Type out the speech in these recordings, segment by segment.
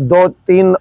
2-3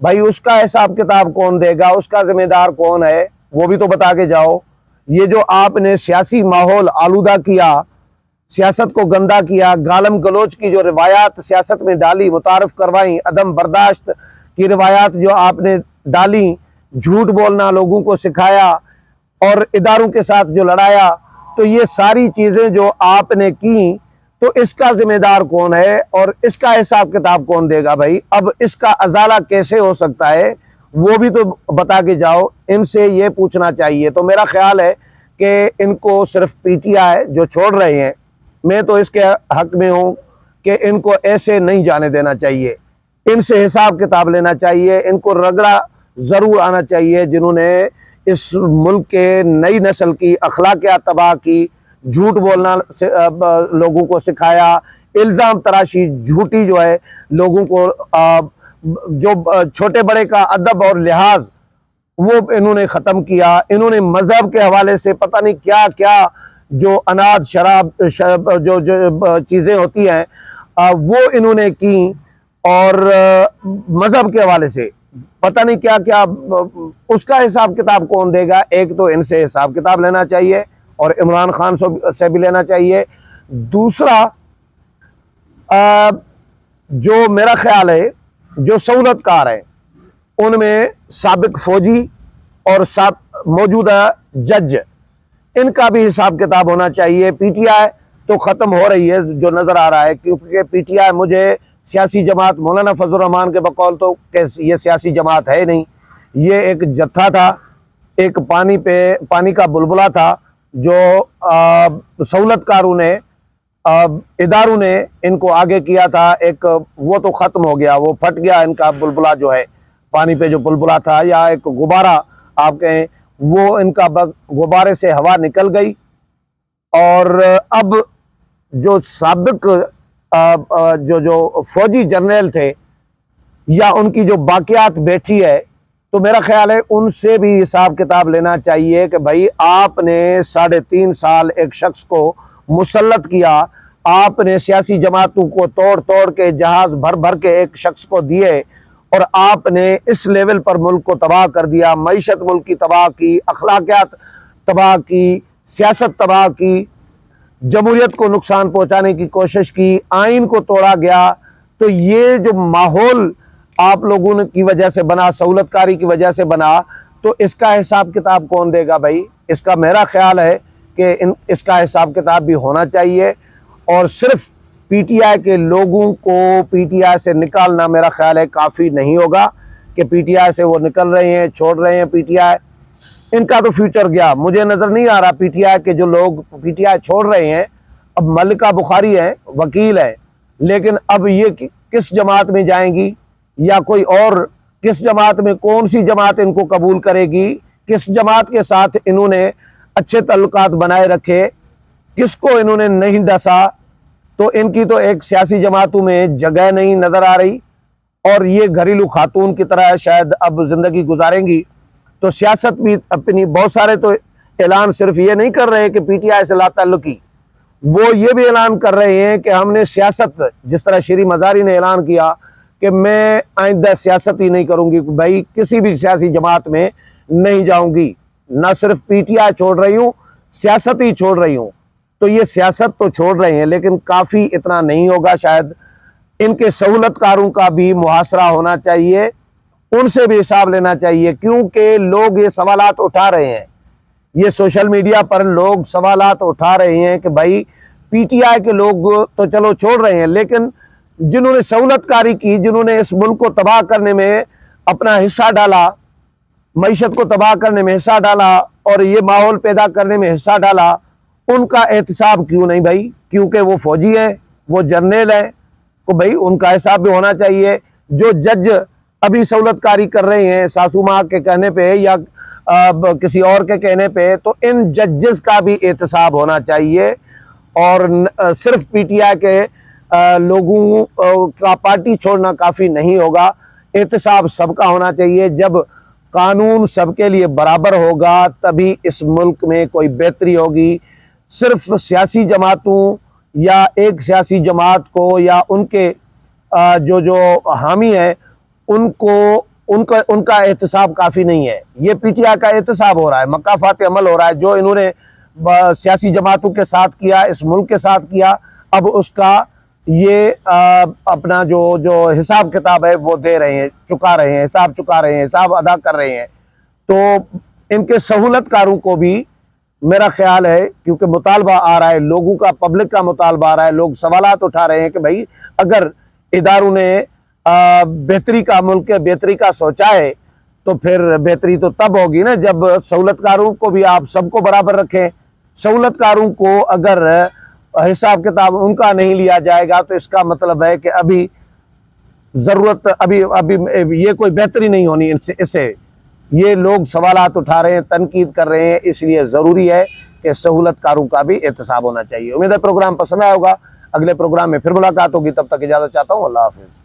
بھائی اس کا حساب کتاب کون دے گا؟ اس کا ذمہ دار کون ہے؟ وہ بھی تو بتا کے جاؤ۔ یہ جو آپ نے سیاسی ماحول آلودہ کیا، سیاست کو گندا کیا، گالم گلوچ کی جو روایات سیاست میں ڈالی، متعارف کروائیں، عدم برداشت کی روایات جو آپ نے ڈالی، جھوٹ بولنا لوگوں کو سکھایا اور اداروں کے ساتھ جو لڑایا، تو یہ ساری چیزیں جو آپ نے کی، تو اس کا ذمہ دار کون ہے اور اس کا حساب کتاب کون دے گا بھائی؟ اب اس کا ازالہ کیسے ہو سکتا ہے وہ بھی تو بتا کے جاؤ۔ ان سے یہ پوچھنا چاہیے۔ تو میرا خیال ہے کہ ان کو صرف پی ٹی آئی جو چھوڑ رہے ہیں، میں تو اس کے حق میں ہوں کہ ان کو ایسے نہیں جانے دینا چاہیے، ان سے حساب کتاب لینا چاہیے، ان کو رگڑا ضرور آنا چاہیے جنہوں نے اس ملک کے نئی نسل کی اخلاقیات تباہ کی، جھوٹ بولنا لوگوں کو سکھایا، الزام تراشی جھوٹی جو ہے لوگوں کو، جو چھوٹے بڑے کا ادب اور لحاظ وہ انہوں نے ختم کیا۔ انہوں نے مذہب کے حوالے سے پتہ نہیں کیا کیا جو اناج شراب جو چیزیں ہوتی ہیں وہ انہوں نے کی، اور مذہب کے حوالے سے پتہ نہیں کیا کیا۔ اس کا حساب کتاب کون دے گا؟ ایک تو ان سے حساب کتاب لینا چاہیے اور عمران خان سے بھی لینا چاہیے۔ دوسرا، جو میرا خیال ہے جو سہولت کار ہیں ان میں سابق فوجی اور موجودہ جج، ان کا بھی حساب کتاب ہونا چاہیے۔ پی ٹی آئی تو ختم ہو رہی ہے جو نظر آ رہا ہے، کیونکہ پی ٹی آئی مجھے سیاسی جماعت، مولانا فضل الرحمان کے بقول تو کہ یہ سیاسی جماعت ہے نہیں، یہ ایک جتھا تھا، ایک پانی کا بلبلہ تھا جو سہولت کاروں نے، اداروں نے ان کو آگے کیا تھا۔ ایک وہ تو ختم ہو گیا، وہ پھٹ گیا ان کا بلبلہ جو ہے، پانی پہ جو بلبلہ تھا یا ایک غبارہ آپ کہیں، وہ ان کا غبارے سے ہوا نکل گئی۔ اور اب جو سابق جو فوجی جرنیل تھے یا ان کی جو باقیات بیٹھی ہے، تو میرا خیال ہے ان سے بھی حساب کتاب لینا چاہیے کہ بھائی آپ نے 3.5 سال ایک شخص کو مسلط کیا، آپ نے سیاسی جماعتوں کو توڑ کے جہاز بھر کے ایک شخص کو دیے، اور آپ نے اس لیول پر ملک کو تباہ کر دیا، معیشت ملک کی تباہ کی، اخلاقیات تباہ کی، سیاست تباہ کی، جمہوریت کو نقصان پہنچانے کی کوشش کی، آئین کو توڑا گیا۔ تو یہ جو ماحول آپ لوگوں کی وجہ سے بنا، سہولت کاری کی وجہ سے بنا، تو اس کا حساب کتاب کون دے گا بھائی؟ اس کا میرا خیال ہے کہ اس کا حساب کتاب بھی ہونا چاہیے، اور صرف پی ٹی آئی کے لوگوں کو پی ٹی آئی سے نکالنا میرا خیال ہے کافی نہیں ہوگا، کہ پی ٹی آئی سے وہ نکل رہے ہیں، چھوڑ رہے ہیں پی ٹی آئی، ان کا تو فیوچر گیا۔ مجھے نظر نہیں آ رہا پی ٹی آئی کے جو لوگ پی ٹی آئی چھوڑ رہے ہیں، اب ملکہ بخاری ہیں، وکیل ہیں، لیکن اب یہ کس جماعت میں جائیں گی، یا کوئی اور کس جماعت میں، کون سی جماعت ان کو قبول کرے گی، کس جماعت کے ساتھ انہوں نے اچھے تعلقات بنائے رکھے، کس کو انہوں نے نہیں ڈسا، تو ان کی تو ایک سیاسی جماعتوں میں جگہ نہیں نظر آ رہی، اور یہ گھریلو خاتون کی طرح شاید اب زندگی گزاریں گی۔ تو سیاست بھی اپنی، بہت سارے تو اعلان صرف یہ نہیں کر رہے کہ پی ٹی آئی سے لا تعلقی، وہ یہ بھی اعلان کر رہے ہیں کہ ہم نے سیاست، جس طرح شیری مزاری نے اعلان کیا کہ میں آئندہ سیاست ہی نہیں کروں گی، بھائی کسی بھی سیاسی جماعت میں نہیں جاؤں گی، نہ صرف پی ٹی آئی چھوڑ رہی ہوں، سیاست ہی چھوڑ رہی ہوں۔ تو یہ سیاست تو چھوڑ رہے ہیں، لیکن کافی اتنا نہیں ہوگا شاید۔ ان کے سہولت کاروں کا بھی محاصرہ ہونا چاہیے، ان سے بھی حساب لینا چاہیے، کیونکہ لوگ یہ سوالات اٹھا رہے ہیں، یہ سوشل میڈیا پر لوگ سوالات اٹھا رہے ہیں کہ بھائی پی ٹی آئی کے لوگ تو چلو چھوڑ رہے ہیں، لیکن جنہوں نے سہولت کاری کی، جنہوں نے اس ملک کو تباہ کرنے میں اپنا حصہ ڈالا، معیشت کو تباہ کرنے میں حصہ ڈالا، اور یہ ماحول پیدا کرنے میں حصہ ڈالا، ان کا احتساب کیوں نہیں بھائی؟ کیونکہ وہ فوجی ہیں، وہ جرنیل ہیں، تو بھائی ان کا حساب بھی ہونا چاہیے۔ جو جج ابھی سہولت کاری کر رہے ہیں ساسو ماں کے کہنے پہ یا کسی اور کے کہنے پہ، تو ان ججز کا بھی احتساب ہونا چاہیے، اور صرف پی ٹی آئی کے لوگوں کا پارٹی چھوڑنا کافی نہیں ہوگا۔ احتساب سب کا ہونا چاہیے۔ جب قانون سب کے لیے برابر ہوگا تبھی اس ملک میں کوئی بہتری ہوگی۔ صرف سیاسی جماعتوں یا ایک سیاسی جماعت کو یا ان کے جو حامی ہیں ان کو ان کا احتساب کافی نہیں ہے. یہ پی ٹی آئی کا احتساب ہو رہا ہے, مکافات عمل ہو رہا ہے جو انہوں نے سیاسی جماعتوں کے ساتھ کیا, اس ملک کے ساتھ کیا. اب اس کا یہ اپنا جو حساب کتاب ہے وہ دے رہے ہیں, چکا رہے ہیں, حساب چکا رہے ہیں, حساب ادا کر رہے ہیں. تو ان کے سہولت کاروں کو بھی میرا خیال ہے, کیونکہ مطالبہ آ رہا ہے لوگوں کا, پبلک کا مطالبہ آ رہا ہے, لوگ سوالات اٹھا رہے ہیں کہ بھائی اگر اداروں نے بہتری کا, ملک کے بہتری کا سوچا ہے تو پھر بہتری تو تب ہوگی نا جب سہولت کاروں کو بھی آپ سب کو برابر رکھیں. سہولت کاروں کو اگر حساب کتاب ان کا نہیں لیا جائے گا تو اس کا مطلب ہے کہ ابھی ضرورت, ابھی یہ کوئی بہتری نہیں ہونی اس سے. یہ لوگ سوالات اٹھا رہے ہیں, تنقید کر رہے ہیں, اس لیے ضروری ہے کہ سہولت کاروں کا بھی احتساب ہونا چاہیے. امید ہے پروگرام پسند آیا ہوگا. اگلے پروگرام میں پھر ملاقات ہوگی, تب تک اجازت چاہتا ہوں. اللہ حافظ.